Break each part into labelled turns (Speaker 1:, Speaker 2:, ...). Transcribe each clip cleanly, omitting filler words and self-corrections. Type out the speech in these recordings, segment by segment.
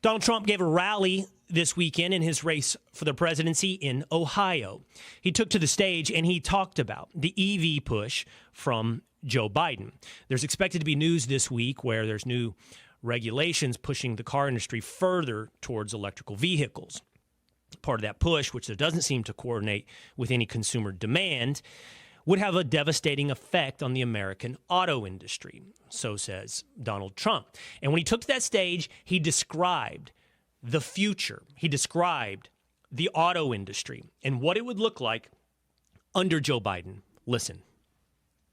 Speaker 1: Donald Trump gave a rally this weekend in his race for the presidency in Ohio. He took to the stage and he talked about the EV push from Joe Biden. There's expected to be news this week where there's new regulations pushing the car industry further towards electrical vehicles. Part of that push, which doesn't seem to coordinate with any consumer demand, would have a devastating effect on the American auto industry, so says Donald Trump. And when he took to that stage, he described the future. He described the auto industry and what it would look like under Joe Biden. Listen.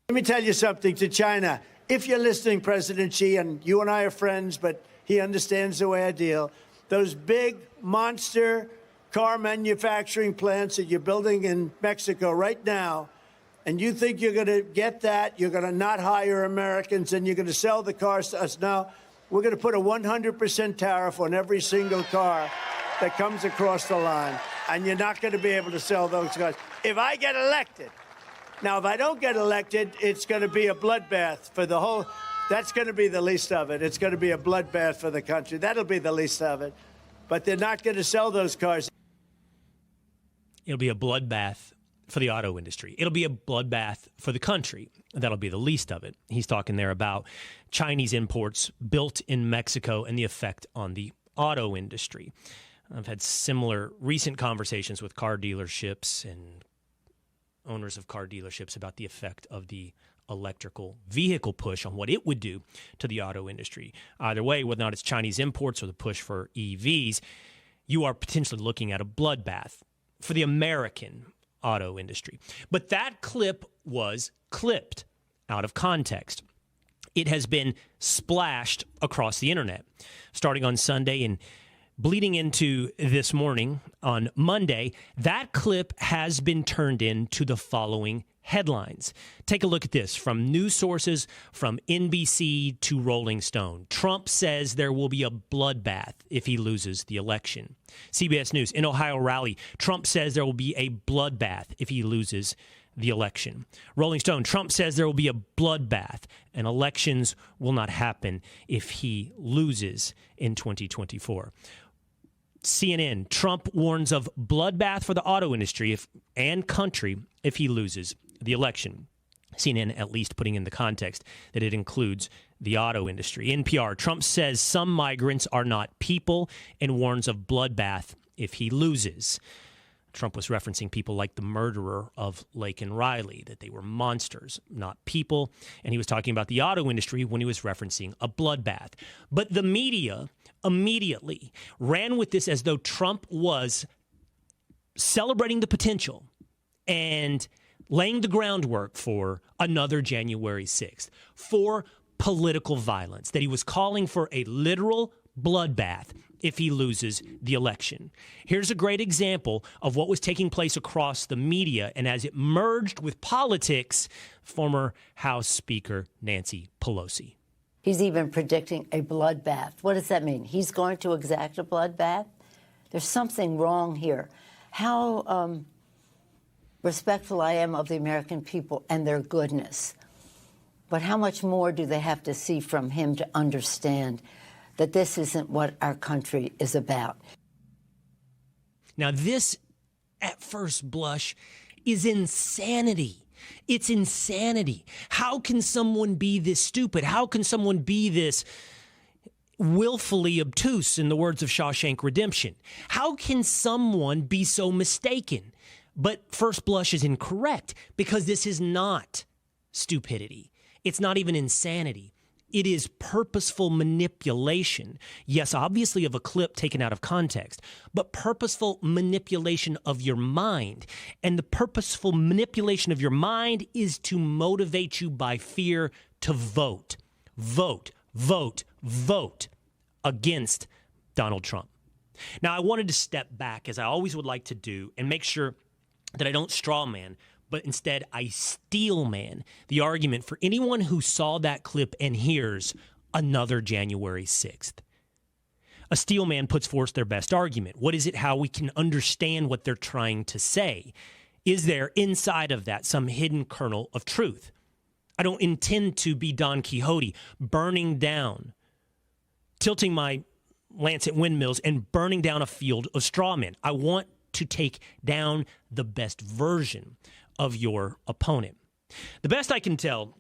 Speaker 2: Let me tell you something to China. If you're listening, President Xi, and you and I are friends, but he understands the way I deal, those big monster car manufacturing plants that you're building in Mexico right now, and you think you're going to get that, you're going to not hire Americans, and you're going to sell the cars to us. No, we're going to put a 100% tariff on every single car that comes across the line, and you're not going to be able to sell those cars. If I get elected, now, if I don't get elected, it's going to be a bloodbath for the whole, that's going to be the least of it. It's going to be a bloodbath for the country. That'll be the least of it. But they're not going to sell those cars.
Speaker 1: It'll be a bloodbath for the auto industry. It'll be a bloodbath for the country. That'll be the least of it. He's talking there about Chinese imports built in Mexico and the effect on the auto industry. I've had similar recent conversations with car dealerships and owners of car dealerships about the effect of the electrical vehicle push on what it would do to the auto industry. Either way, whether or not it's Chinese imports or the push for EVs, you are potentially looking at a bloodbath for the American auto industry. But that clip was clipped out of context. It has been splashed across the internet, starting on Sunday and bleeding into this morning on Monday. That clip has been turned into the following headlines. Take a look at this from news sources from NBC to Rolling Stone. Trump says there will be a bloodbath if he loses the election. CBS News, in Ohio rally, Trump says there will be a bloodbath if he loses the election. Rolling Stone, Trump says there will be a bloodbath and elections will not happen if he loses in 2024. CNN, Trump warns of bloodbath for the auto industry and country if he loses the election. CNN at least putting in the context that it includes the auto industry. NPR, Trump says some migrants are not people and warns of bloodbath if he loses. Trump was referencing people like the murderer of Laken Riley, that they were monsters, not people. And he was talking about the auto industry when he was referencing a bloodbath. But the media immediately ran with this as though Trump was celebrating the potential and laying the groundwork for another January 6th, for political violence, that he was calling for a literal bloodbath if he loses the election. Here's a great example of what was taking place across the media, and as it merged with politics, former House Speaker Nancy Pelosi.
Speaker 3: He's even predicting a bloodbath. What does that mean? He's going to exact a bloodbath? There's something wrong here. How respectful I am of the American people and their goodness. But how much more do they have to see from him to understand that this isn't what our country is about?
Speaker 1: Now, this, at first blush, is insanity. It's insanity. How can someone be this stupid? How can someone be this willfully obtuse, in the words of Shawshank Redemption? How can someone be so mistaken? But first blush is incorrect, because this is not stupidity. It's not even insanity. It is purposeful manipulation. Yes, obviously of a clip taken out of context, but purposeful manipulation of your mind. And the purposeful manipulation of your mind is to motivate you by fear to vote. Vote, vote, vote against Donald Trump. Now, I wanted to step back, as I always would like to do, and make sure that I don't straw man, but instead I steel man the argument for anyone who saw that clip and hears another January 6th. A steel man puts forth their best argument. What is it? How we can understand what they're trying to say? Is there inside of that some hidden kernel of truth? I don't intend to be Don Quixote, burning down, tilting my Lancet windmills and burning down a field of straw men. I want to take down the best version of your opponent. The best I can tell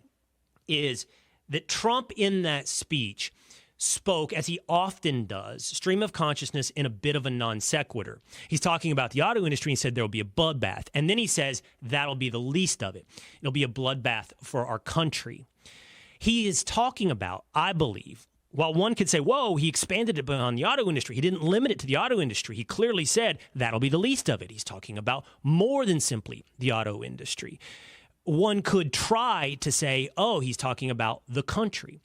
Speaker 1: is that Trump in that speech spoke, as he often does, stream of consciousness in a bit of a non sequitur. He's talking about the auto industry and said there will be a bloodbath. And then he says that'll be the least of it. It'll be a bloodbath for our country. He is talking about, I believe, while one could say, whoa, he expanded it beyond the auto industry. He didn't limit it to the auto industry. He clearly said that'll be the least of it. He's talking about more than simply the auto industry. One could try to say, oh, he's talking about the country.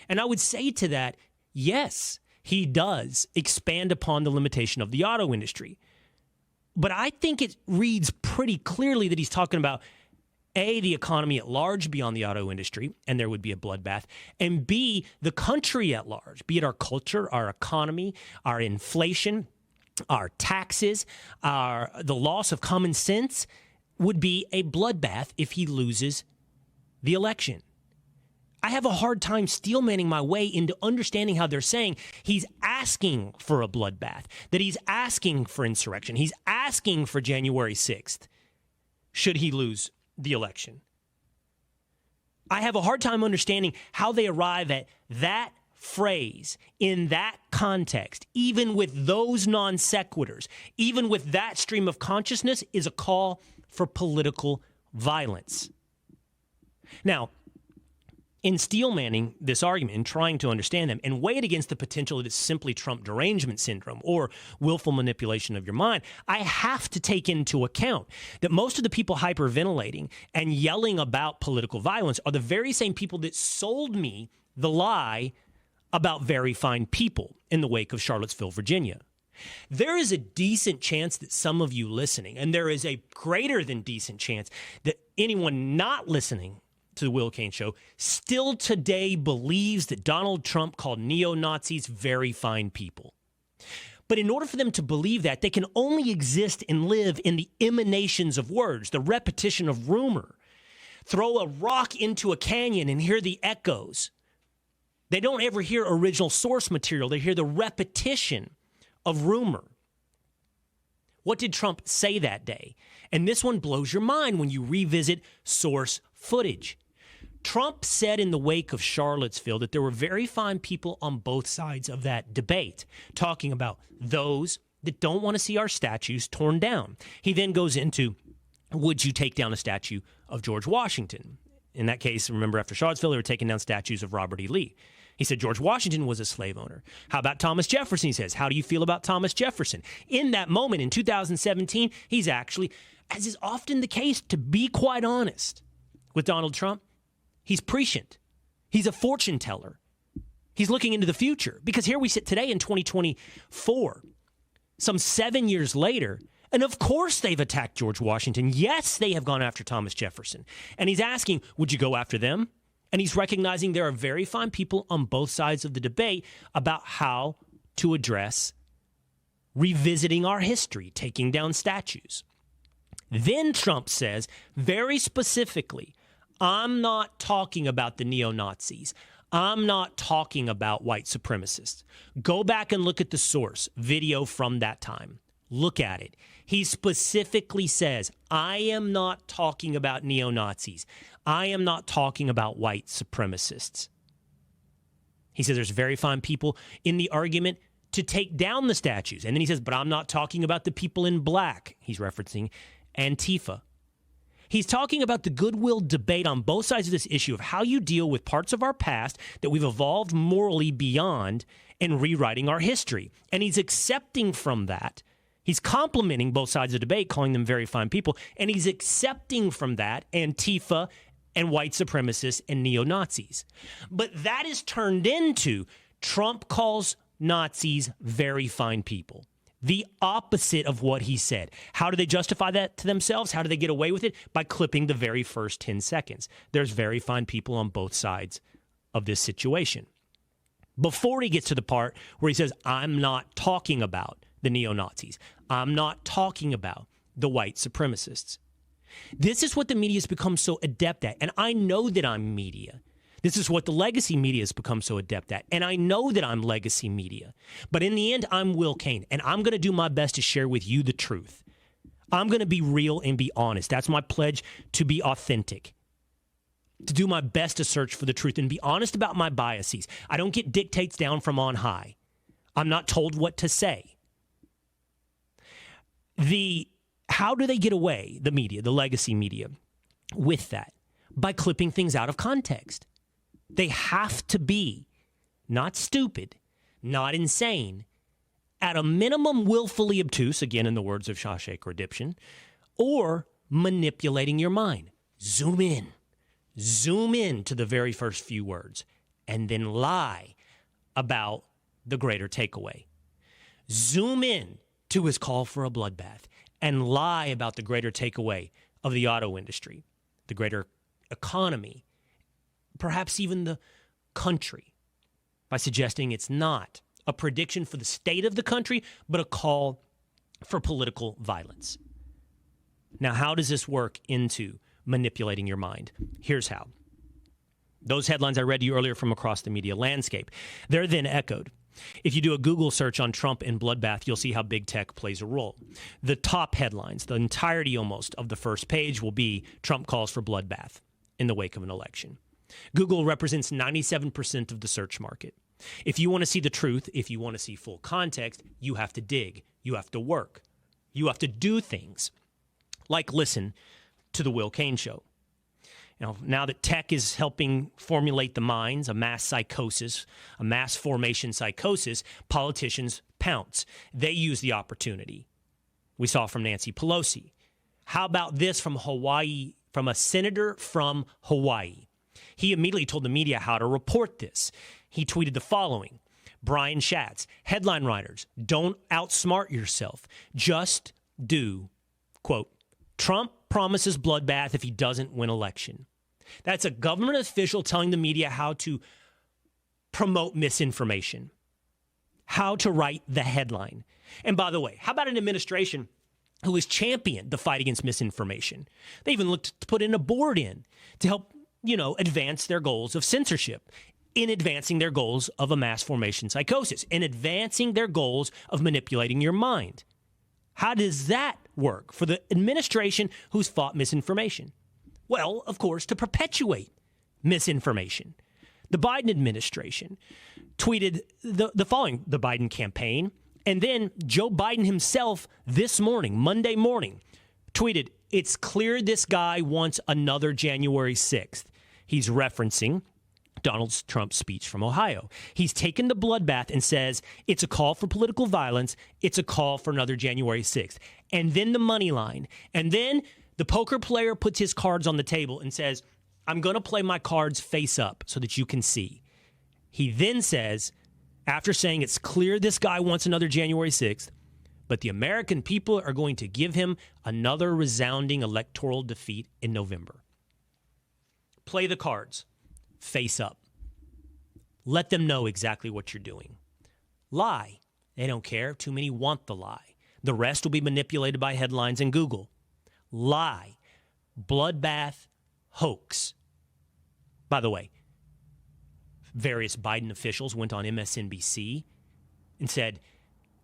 Speaker 1: And I would say to that, yes, he does expand upon the limitation of the auto industry. But I think it reads pretty clearly that he's talking about A, the economy at large beyond the auto industry, and there would be a bloodbath, and B, the country at large, be it our culture, our economy, our inflation, our taxes, the loss of common sense, would be a bloodbath if he loses the election. I have a hard time steelmanning my way into understanding how they're saying he's asking for a bloodbath, that he's asking for insurrection, he's asking for January 6th, should he lose the election. I have a hard time understanding how they arrive at that phrase in that context, even with those non sequiturs, even with that stream of consciousness, is a call for political violence. Now, in steelmanning this argument and trying to understand them and weigh it against the potential that it's simply Trump derangement syndrome or willful manipulation of your mind, I have to take into account that most of the people hyperventilating and yelling about political violence are the very same people that sold me the lie about very fine people in the wake of Charlottesville, Virginia. There is a decent chance that some of you listening, and there is a greater than decent chance that anyone not listening to the Will Cain Show still today believes that Donald Trump called neo-Nazis very fine people. But in order for them to believe that, they can only exist and live in the emanations of words, the repetition of rumor. Throw a rock into a canyon and hear the echoes. They don't ever hear original source material. They hear the repetition of rumor. What did Trump say that day? And this one blows your mind when you revisit source footage. Trump said in the wake of Charlottesville that there were very fine people on both sides of that debate, talking about those that don't want to see our statues torn down. He then goes into, would you take down a statue of George Washington? In that case, remember, after Charlottesville, they were taking down statues of Robert E. Lee. He said George Washington was a slave owner. How about Thomas Jefferson? He says, how do you feel about Thomas Jefferson? In that moment, in 2017, he's actually, as is often the case, to be quite honest with Donald Trump, he's prescient. He's a fortune teller. He's looking into the future. Because here we sit today in 2024, some 7 years later, and of course they've attacked George Washington. Yes, they have gone after Thomas Jefferson. And he's asking, would you go after them? And he's recognizing there are very fine people on both sides of the debate about how to address revisiting our history, taking down statues. Then Trump says very specifically, I'm not talking about the neo-Nazis. I'm not talking about white supremacists. Go back and look at the source video from that time. Look at it. He specifically says, I am not talking about neo-Nazis. I am not talking about white supremacists. He says there's very fine people in the argument to take down the statues. And then he says, but I'm not talking about the people in black. He's referencing Antifa. He's talking about the goodwill debate on both sides of this issue of how you deal with parts of our past that we've evolved morally beyond and rewriting our history. And he's accepting from that. He's complimenting both sides of the debate, calling them very fine people, and he's accepting from that Antifa and white supremacists and neo-Nazis. But that is turned into Trump calls Nazis very fine people. The opposite of what he said. How do they justify that to themselves? How do they get away with it? By clipping the very first 10 seconds. There's very fine people on both sides of this situation. Before he gets to the part where he says, I'm not talking about the neo-Nazis. I'm not talking about the white supremacists. This is what the media has become so adept at. And I know that I'm media. This is what the legacy media has become so adept at. And I know that I'm legacy media. But in the end, I'm Will Cain. And I'm going to do my best to share with you the truth. I'm going to be real and be honest. That's my pledge, to be authentic. To do my best to search for the truth and be honest about my biases. I don't get dictates down from on high. I'm not told what to say. How do they get away, the media, the legacy media, with that? By clipping things out of context. They have to be not stupid, not insane, at a minimum willfully obtuse, again in the words of Shawshank Redemption, or manipulating your mind. Zoom in to the very first few words, and then lie about the greater takeaway. Zoom in to his call for a bloodbath and lie about the greater takeaway of the auto industry, the greater economy, perhaps even the country, by suggesting it's not a prediction for the state of the country, but a call for political violence. Now, how does this work into manipulating your mind? Here's how. Those headlines I read to you earlier from across the media landscape, they're then echoed. If you do a Google search on Trump and Bloodbath, you'll see how big tech plays a role. The top headlines, the entirety almost of the first page, will be Trump calls for bloodbath in the wake of an election. Google represents 97% of the search market. If you want to see the truth, if you want to see full context, you have to dig, you have to work, you have to do things like listen to the Will Cain Show. Now that tech is helping formulate the minds, a mass psychosis, a mass formation psychosis, politicians pounce. They use the opportunity. We saw from Nancy Pelosi. How about this from Hawaii, from a senator from Hawaii? He immediately told the media how to report this. He tweeted the following: Brian Schatz, headline writers, don't outsmart yourself. Just do, quote, Trump promises bloodbath if he doesn't win election. That's a government official telling the media how to promote misinformation, how to write the headline. And by the way, how about an administration who has championed the fight against misinformation? They even looked to put in a board in to help, advance their goals of censorship, in advancing their goals of a mass formation psychosis, in advancing their goals of manipulating your mind. How does that work for the administration who's fought misinformation? Well, of course, to perpetuate misinformation. The Biden administration tweeted the following, the Biden campaign, and then Joe Biden himself this morning, Monday morning, tweeted, it's clear this guy wants another January 6th. He's referencing Donald Trump's speech from Ohio. He's taken the bloodbath and says it's a call for political violence. It's a call for another January 6th. And then the money line. And then the poker player puts his cards on the table and says, I'm going to play my cards face up so that you can see. He then says, after saying it's clear this guy wants another January 6th, but the American people are going to give him another resounding electoral defeat in November. Play the cards face up. Let them know exactly what you're doing. Lie. They don't care. Too many want the lie. The rest will be manipulated by headlines and Google. Lie. Bloodbath. Hoax. By the way, various Biden officials went on MSNBC and said,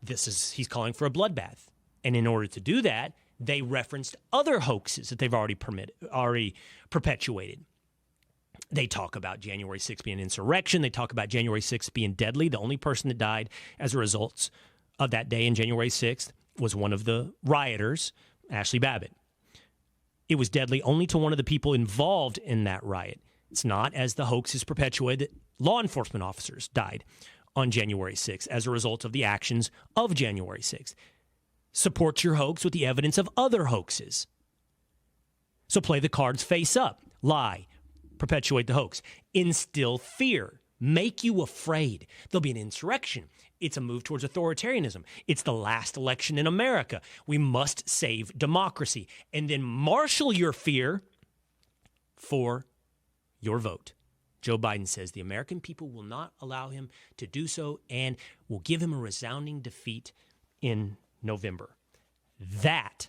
Speaker 1: he's calling for a bloodbath. And in order to do that, they referenced other hoaxes that they've already perpetuated. They talk about January 6th being an insurrection. They talk about January 6th being deadly. The only person that died as a result of that day in January 6th was one of the rioters, Ashley Babbitt. It was deadly only to one of the people involved in that riot. It's not, as the hoax is perpetuated, that law enforcement officers died on January 6th as a result of the actions of January 6th. Support your hoax with the evidence of other hoaxes. So play the cards face up. Lie. Perpetuate the hoax. Instill fear. Make you afraid. There'll be an insurrection. It's a move towards authoritarianism. It's the last election in America. We must save democracy. And then marshal your fear for your vote. Joe Biden says the American people will not allow him to do so and will give him a resounding defeat in November. That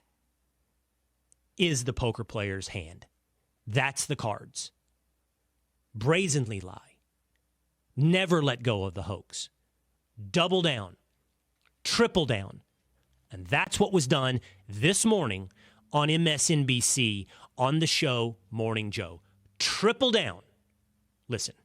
Speaker 1: is the poker player's hand. That's the cards. brazenly lie, never let go of the hoax, double down, triple down. And that's what was done this morning on MSNBC on the show Morning Joe. Triple down. Listen.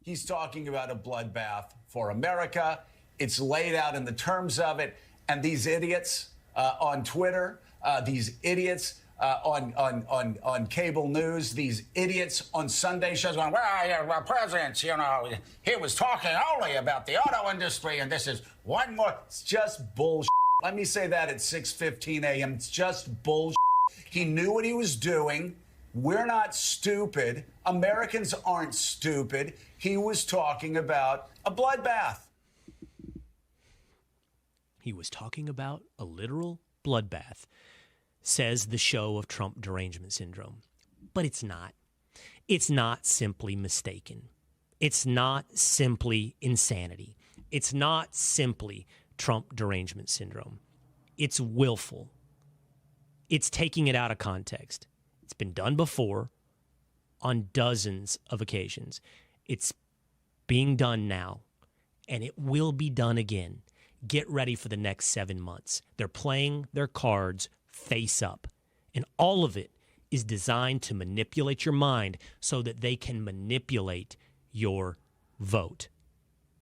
Speaker 4: He's talking about a bloodbath for America. It's laid out in the terms of it. And these idiots on Twitter, these idiots on cable news, these idiots on Sunday shows going, well, yeah, well, president, you know, he was talking only about the auto industry, and this is one more. It's just bullshit. Let me say that at 6:15 a.m. It's just bullshit. He knew what he was doing. We're not stupid. Americans aren't stupid. He was talking about a bloodbath.
Speaker 1: He was talking about a literal bloodbath, says the show of Trump derangement syndrome. But it's not. It's not simply mistaken. It's not simply insanity. It's not simply Trump derangement syndrome. It's willful. It's taking it out of context. It's been done before on dozens of occasions. It's being done now, and it will be done again. Get ready for the next 7 months. They're playing their cards face up, and all of it is designed to manipulate your mind so that they can manipulate your vote.